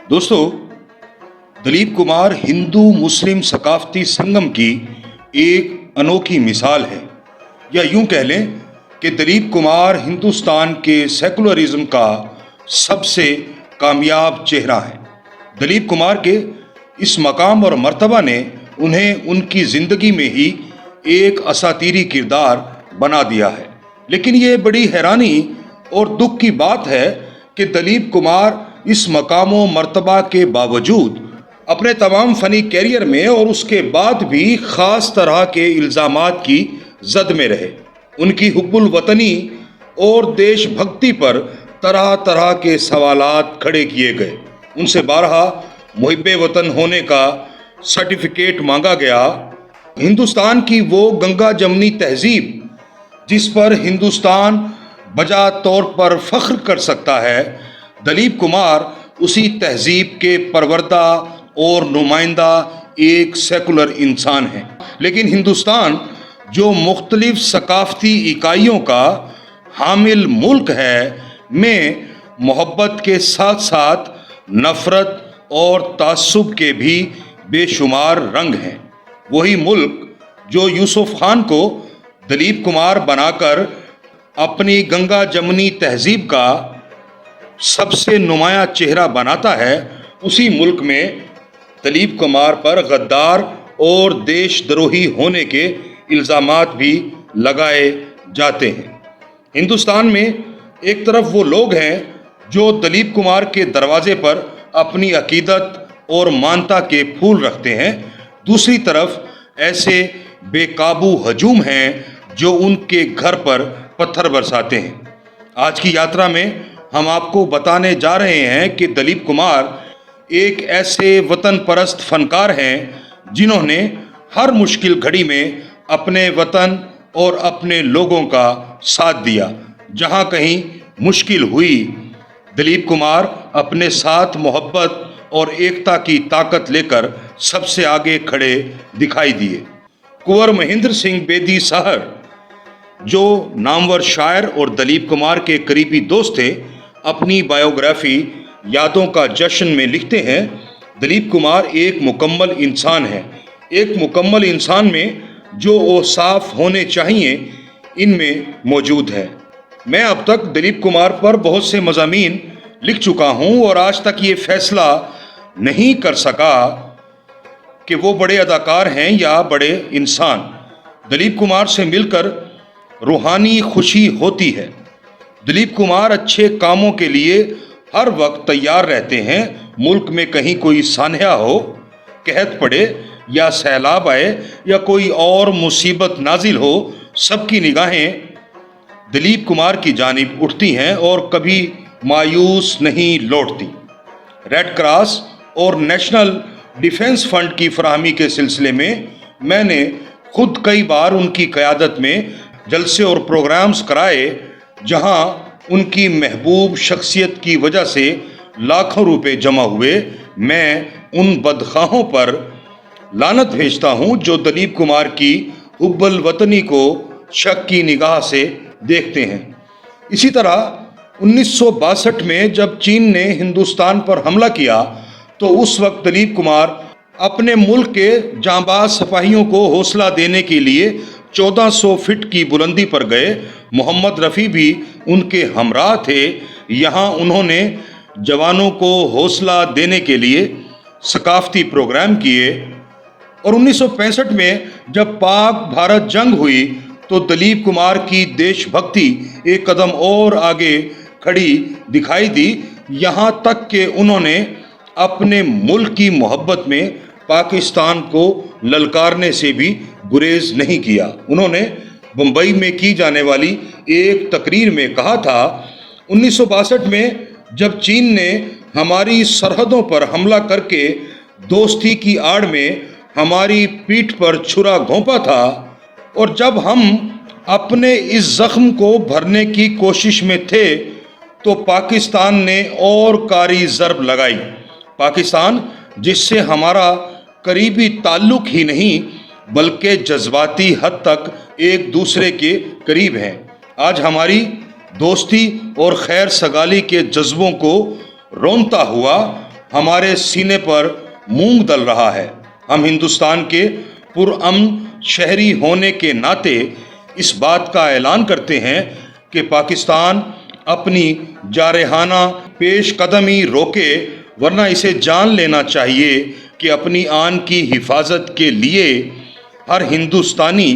दोस्तों, दलीप कुमार हिंदू मुस्लिम सकाफती संगम की एक अनोखी मिसाल है, या यूं कह लें कि दलीप कुमार हिंदुस्तान के सेकुलरिज्म का सबसे कामयाब चेहरा है। दलीप कुमार के इस मकाम और मर्तबा ने उन्हें उनकी ज़िंदगी में ही एक असातीरी किरदार बना दिया है। लेकिन ये बड़ी हैरानी और दुख की बात है कि दलीप कुमार इस मकाम व मर्तबा के बावजूद अपने तमाम फ़नी कैरियर में और उसके बाद भी ख़ास तरह के इल्ज़ामात की जद में रहे। उनकी हुब्बुल वतनी और देशभक्ति पर तरह तरह के सवालात खड़े किए गए। उनसे बारहा मुहिब्बे वतन होने का सर्टिफिकेट मांगा गया। हिंदुस्तान की वो गंगा जमनी तहजीब जिस पर हिंदुस्तान बजा तौर पर फ़ख्र कर सकता है, दलीप कुमार उसी तहजीब के परवरदा और नुमाइंदा एक सेकुलर इंसान हैं। लेकिन हिंदुस्तान जो मुख्तलिफ सकाफती इकाइयों का हामिल मुल्क है, में मोहब्बत के साथ साथ नफ़रत और तासुब के भी बेशुमार रंग हैं। वही मुल्क जो यूसुफ खान को दलीप कुमार बनाकर अपनी गंगा जमनी तहजीब का सबसे नुमाया चेहरा बनाता है, उसी मुल्क में दलीप कुमार पर गद्दार और देशद्रोही होने के इल्ज़ामात भी लगाए जाते हैं। हिंदुस्तान में एक तरफ वो लोग हैं जो दलीप कुमार के दरवाजे पर अपनी अकीदत और मानता के फूल रखते हैं, दूसरी तरफ ऐसे बेकाबू हजूम हैं जो उनके घर पर पत्थर बरसाते हैं। आज की यात्रा में हम आपको बताने जा रहे हैं कि दलीप कुमार एक ऐसे वतन परस्त फनकार हैं जिन्होंने हर मुश्किल घड़ी में अपने वतन और अपने लोगों का साथ दिया। जहां कहीं मुश्किल हुई, दलीप कुमार अपने साथ मोहब्बत और एकता की ताकत लेकर सबसे आगे खड़े दिखाई दिए। कुंवर महेंद्र सिंह बेदी साहर, जो नामवर शायर और दलीप कुमार के करीबी दोस्त थे, अपनी बायोग्राफी यादों का जश्न में लिखते हैं, दलीप कुमार एक मुकम्मल इंसान है। एक मुकम्मल इंसान में जो औसाफ होने चाहिए, इनमें मौजूद है। मैं अब तक दलीप कुमार पर बहुत से मज़ामीन लिख चुका हूँ और आज तक ये फैसला नहीं कर सका कि वो बड़े अदाकार हैं या बड़े इंसान। दलीप कुमार से मिलकर रूहानी खुशी होती है। दलीप कुमार अच्छे कामों के लिए हर वक्त तैयार रहते हैं। मुल्क में कहीं कोई सान्या हो, कहत पड़े या सैलाब आए या कोई और मुसीबत नाजिल हो, सबकी निगाहें दलीप कुमार की जानिब उठती हैं और कभी मायूस नहीं लौटती। रेड क्रॉस और नेशनल डिफेंस फंड की फराहमी के सिलसिले में मैंने खुद कई बार उनकी क़यादत में जलसे और प्रोग्राम्स कराए, जहां उनकी महबूब शख्सियत की वजह से लाखों रुपए जमा हुए। मैं उन बदखाहों पर लानत भेजता हूं जो दलीप कुमार की हुब्बुल वतनी को शक की निगाह से देखते हैं। इसी तरह 1962 में जब चीन ने हिंदुस्तान पर हमला किया, तो उस वक्त दलीप कुमार अपने मुल्क के जांबाज सिपाहियों को हौसला देने के लिए 1400 फीट की बुलंदी पर गए। मोहम्मद रफ़ी भी उनके हमराह थे। यहाँ उन्होंने जवानों को हौसला देने के लिए सकाफती प्रोग्राम किए। और 1965 में जब पाक भारत जंग हुई, तो दलीप कुमार की देशभक्ति एक कदम और आगे खड़ी दिखाई दी। यहाँ तक कि उन्होंने अपने मुल्क की मोहब्बत में पाकिस्तान को ललकारने से भी गुरेज नहीं किया। उन्होंने बम्बई में की जाने वाली एक तकरीर में कहा था, 1962 में जब चीन ने हमारी सरहदों पर हमला करके दोस्ती की आड़ में हमारी पीठ पर छुरा घोंपा था, और जब हम अपने इस जख्म को भरने की कोशिश में थे, तो पाकिस्तान ने और कारी ज़रब लगाई। पाकिस्तान जिससे हमारा करीबी ताल्लुक ही नहीं बल्कि जज्बाती हद तक एक दूसरे के करीब हैं, आज हमारी दोस्ती और खैर सगाली के जज्बों को रोनता हुआ हमारे सीने पर मूंग दल रहा है। हम हिंदुस्तान के पुरअमन शहरी होने के नाते इस बात का ऐलान करते हैं कि पाकिस्तान अपनी जारहाना पेश कदमी रोके, वरना इसे जान लेना चाहिए कि अपनी आन की हिफाजत के लिए हर हिंदुस्तानी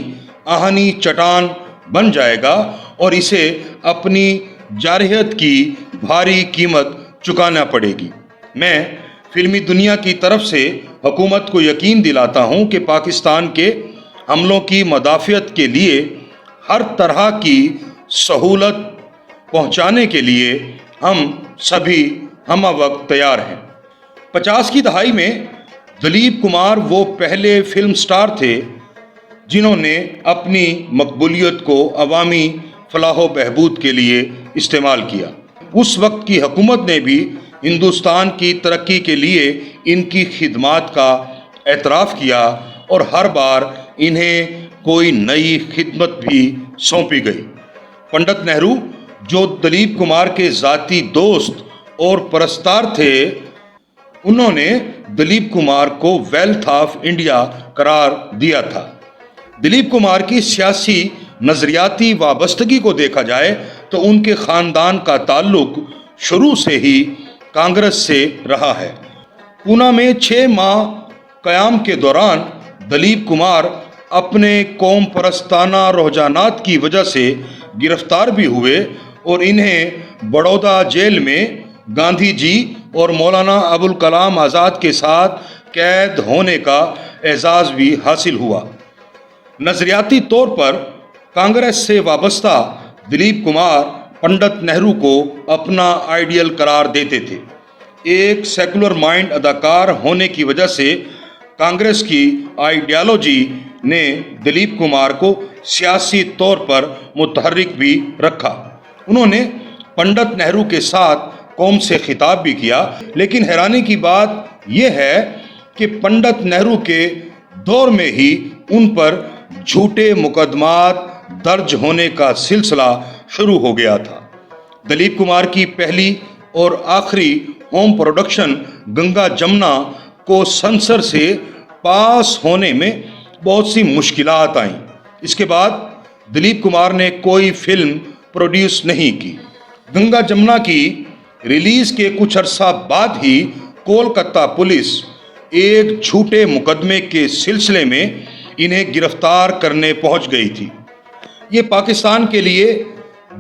आहनी चट्टान बन जाएगा और इसे अपनी जारहियत की भारी कीमत चुकाना पड़ेगी। मैं फिल्मी दुनिया की तरफ से हुकूमत को यकीन दिलाता हूं कि पाकिस्तान के हमलों की मदाफ़ियत के लिए हर तरह की सहूलत पहुंचाने के लिए हम सभी हम वक्त तैयार हैं। 50 की दहाई में दिलीप कुमार वो पहले फिल्म स्टार थे जिन्होंने अपनी मकबूलियत को अवामी फलाह बहबूद के लिए इस्तेमाल किया। उस वक्त की हुकूमत ने भी हिंदुस्तान की तरक्की के लिए इनकी खिदमात का एतराफ़ किया और हर बार इन्हें कोई नई खिदमत भी सौंपी गई। पंडित नेहरू, जो दिलीप कुमार के ज़ाती दोस्त और परस्तार थे, उन्होंने दिलीप कुमार को वेल्थ ऑफ इंडिया करार दिया था। दिलीप कुमार की सियासी नज़रियाती वाबस्तगी को देखा जाए तो उनके ख़ानदान का ताल्लुक शुरू से ही कांग्रेस से रहा है। पूना में 6 माह क़याम के दौरान दिलीप कुमार अपने कौम परस्ताना रुझानात की वजह से गिरफ्तार भी हुए और इन्हें बड़ौदा जेल में गांधी जी और मौलाना अबुल कलाम आज़ाद के साथ कैद होने का एजाज़ भी हासिल हुआ। नज़रियाती तौर पर कांग्रेस से वाबस्ता दिलीप कुमार पंडित नेहरू को अपना आइडियल करार देते थे। एक सेकुलर माइंड अदाकार होने की वजह से कांग्रेस की आइडियालॉजी ने दिलीप कुमार को सियासी तौर पर मुतहर्रिक भी रखा। उन्होंने पंडित नेहरू के साथ कौम से खिताब भी किया, लेकिन हैरानी की बात यह है कि पंडित नेहरू के दौर में ही उन पर झूठे मुकदमात दर्ज होने का सिलसिला शुरू हो गया था। दिलीप कुमार की पहली और आखिरी होम प्रोडक्शन गंगा जमुना को सेंसर से पास होने में बहुत सी मुश्किलात आईं। इसके बाद दिलीप कुमार ने कोई फिल्म प्रोड्यूस नहीं की। गंगा जमुना की रिलीज के कुछ अरसा बाद ही कोलकाता पुलिस एक झूठे मुकदमे के सिलसिले में इन्हें गिरफ्तार करने पहुंच गई थी। ये पाकिस्तान के लिए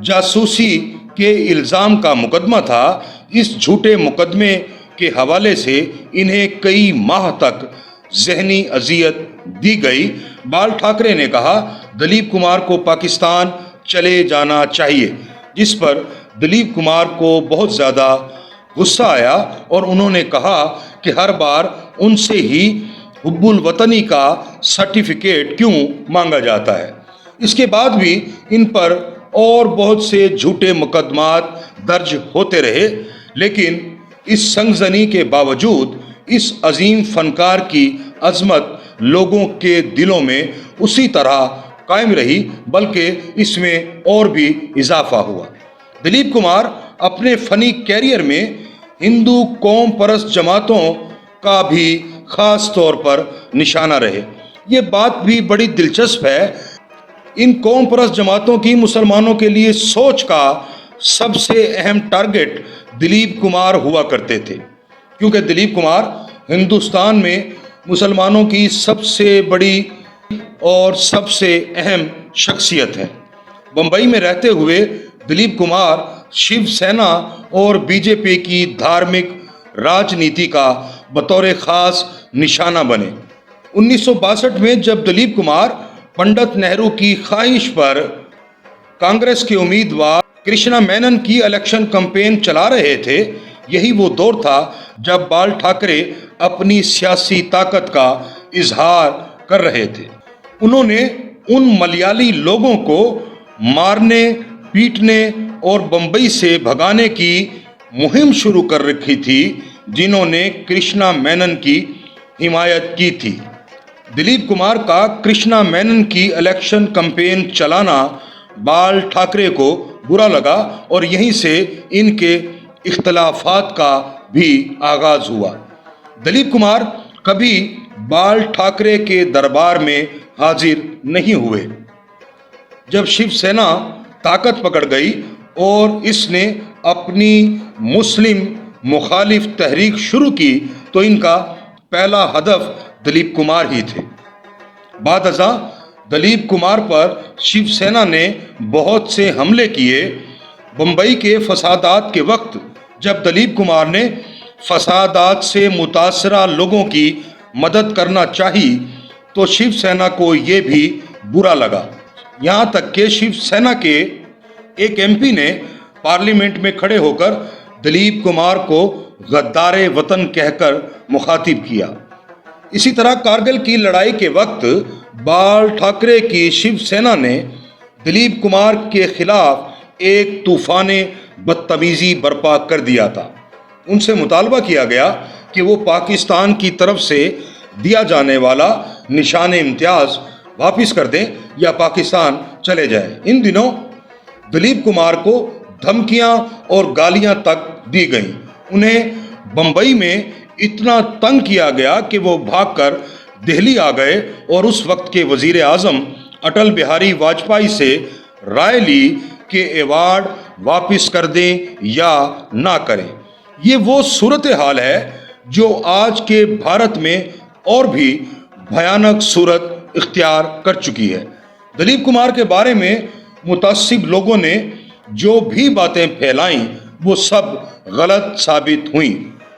जासूसी के इल्ज़ाम का मुकदमा था। इस झूठे मुकदमे के हवाले से इन्हें कई माह तक ज़हनी अजियत दी गई। बाल ठाकरे ने कहा दिलीप कुमार को पाकिस्तान चले जाना चाहिए, जिस पर दिलीप कुमार को बहुत ज़्यादा गुस्सा आया और उन्होंने कहा कि हर बार उनसे ही हुब्बुल वतनी का सर्टिफिकेट क्यों मांगा जाता है। इसके बाद भी इन पर और बहुत से झूठे मुकदमात दर्ज होते रहे, लेकिन इस संगजनी के बावजूद इस अजीम फनकार की अजमत लोगों के दिलों में उसी तरह कायम रही, बल्कि इसमें और भी इजाफा हुआ। दिलीप कुमार अपने फ़नी कैरियर में हिंदू कौम परस्त जमातों का भी ख़ास तौर पर निशाना रहे। ये बात भी बड़ी दिलचस्प है। इन कौम परस्त जमातों की मुसलमानों के लिए सोच का सबसे अहम टारगेट दिलीप कुमार हुआ करते थे, क्योंकि दिलीप कुमार हिंदुस्तान में मुसलमानों की सबसे बड़ी और सबसे अहम शख्सियत है। बम्बई में रहते हुए दिलीप कुमार शिवसेना और बीजेपी की धार्मिक राजनीति का बतौर ख़ास निशाना बने। 1962 में जब दिलीप कुमार पंडित नेहरू की ख्वाहिश पर कांग्रेस के उम्मीदवार कृष्णा मेनन की इलेक्शन कैंपेन चला रहे थे, यही वो दौर था जब बाल ठाकरे अपनी सियासी ताकत का इजहार कर रहे थे। उन्होंने उन मलयाली लोगों को मारने, पीटने और बम्बई से भगाने की मुहिम शुरू कर रखी थी, जिन्होंने कृष्णा मेनन की हिमायत की थी। दिलीप कुमार का कृष्णा मेनन की इलेक्शन कैंपेन चलाना बाल ठाकरे को बुरा लगा और यहीं से इनके इख्तलाफात का بھی آغاز ہوا۔ دلیپ کمار کبھی بال ٹھاکرے کے دربار میں حاضر نہیں ہوئے۔ جب شیو سینا طاقت پکڑ گئی اور اس نے اپنی مسلم مخالف تحریک شروع کی تو ان کا پہلا ہدف دلیپ کمار ہی تھے۔ بعد ازاں دلیپ کمار پر شیو سینا نے بہت سے حملے کیے۔ بمبئی کے فسادات کے وقت جب دلیپ کمار نے فسادات سے متاثرہ لوگوں کی مدد کرنا چاہی تو شیو سینا کو یہ بھی برا لگا، یہاں تک کہ شیو سینا کے ایک ایم پی نے پارلیمنٹ میں کھڑے ہو کر دلیپ کمار کو غدار وطن کہہ کر مخاطب کیا۔ اسی طرح کارگل کی لڑائی کے وقت بال ٹھاکرے کی شیو سینا نے دلیپ کمار کے خلاف ایک طوفان بدتمیزی برپا کر دیا تھا۔ ان سے مطالبہ کیا گیا کہ وہ پاکستان کی طرف سے دیا جانے والا نشان امتیاز واپس کر دیں یا پاکستان چلے جائیں۔ ان دنوں دلیپ کمار کو دھمکیاں اور گالیاں تک دی گئیں۔ انہیں بمبئی میں اتنا تنگ کیا گیا کہ وہ بھاگ کر دہلی آ گئے اور اس وقت کے وزیر اعظم اٹل بہاری واجپئی سے رائے لی کہ ایوارڈ واپس کر دیں یا نہ کریں۔ یہ وہ صورتحال ہے جو آج کے بھارت میں اور بھی بھیانک صورت اختیار کر چکی ہے۔ دلیپ کمار کے بارے میں متعصب لوگوں نے جو بھی باتیں پھیلائیں وہ سب غلط ثابت ہوئیں۔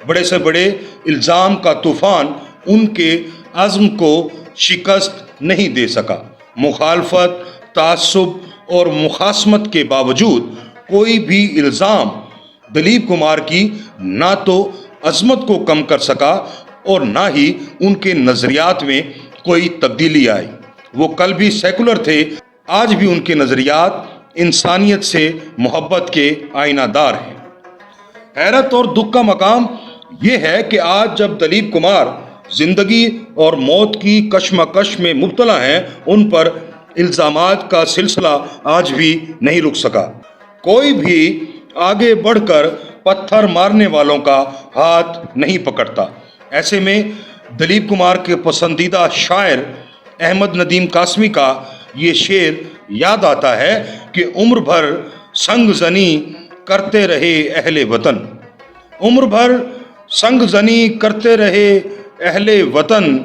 بڑے سے بڑے الزام کا طوفان ان کے عزم کو شکست نہیں دے سکا۔ مخالفت، تعصب اور مخاصمت کے باوجود کوئی بھی الزام دلیپ کمار کی نہ تو عظمت کو کم کر سکا اور نہ ہی ان کے نظریات میں کوئی تبدیلی آئی۔ وہ کل بھی سیکولر تھے، آج بھی ان کے نظریات انسانیت سے محبت کے آئینہ دار ہیں۔ حیرت اور دکھ کا مقام یہ ہے کہ آج جب دلیپ کمار زندگی اور موت کی کشمکش میں مبتلا ہیں، ان پر الزامات کا سلسلہ آج بھی نہیں رک سکا۔ کوئی بھی آگے بڑھ کر پتھر مارنے والوں کا ہاتھ نہیں پکڑتا۔ ایسے میں دلیپ کمار کے پسندیدہ شاعر احمد ندیم قاسمی کا یہ شعر یاد آتا ہے کہ عمر بھر سنگ زنی کرتے رہے اہل وطن، عمر بھر سنگ زنی کرتے رہے اہل وطن،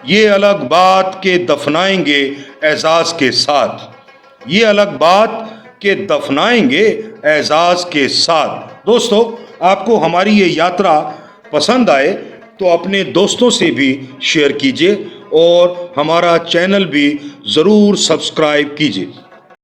یہ الگ بات کہ دفنائیں گے اعزاز کے ساتھ، یہ الگ بات کہ دفنائیں گے اعزاز کے ساتھ۔ دوستو، آپ کو ہماری یہ یاترا پسند آئے تو اپنے دوستوں سے بھی شیئر کیجیے اور ہمارا چینل بھی ضرور سبسکرائب کیجیے۔